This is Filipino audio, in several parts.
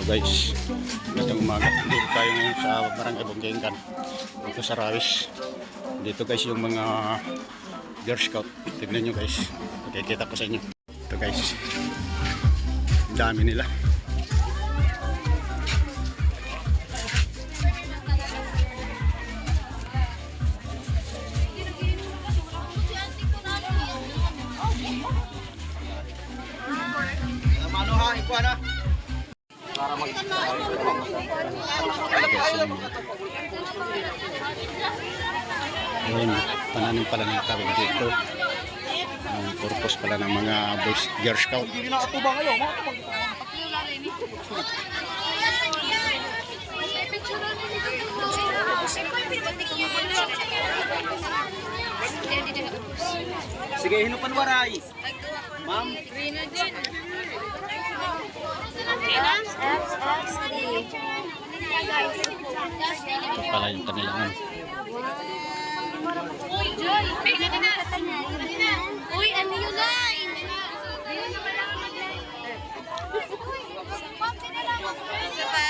Guys, magandang umaga. Dito tayo ngayon sa Barangay Bunggengan, dito sa Rawis. Dito guys yung mga Girl Scout. Tignan nyo guys, makikita ko sa inyo. Ito guys, dami nila. Ayun, pananim pala ng tawag dito. Ang purpose pala ng mga Boy Girl Scout. Sige, hinupan waray. Ma'am. Ito pala yung kanilang Uy, Joy! Bigla ka na! Uy, ano yun na? Isa pa?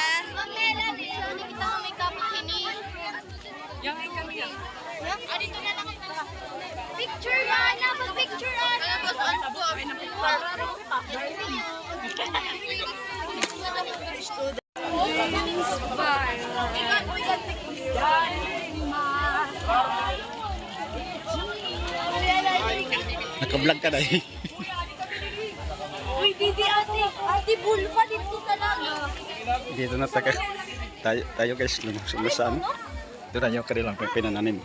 Kita mo may kapakini. Yung ay kami yan. Dito na lang. Picture Ana! Mag-picture Ana! Ano po? naka-vlog ka na eh. Uy, Bibi, ate Bulpa, dito ka lang. Dito na tayo guys, lumusaan. Ito na yung kanilang pinananim.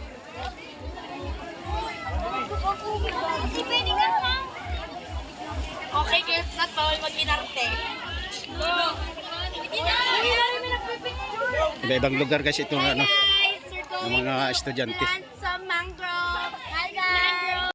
Pwede ka pa. Okay, girls na to, mag-inarte. Iba-ibang lugar guys ito ng ano, Guys, we're ng mga estudyante. plant some mangrove.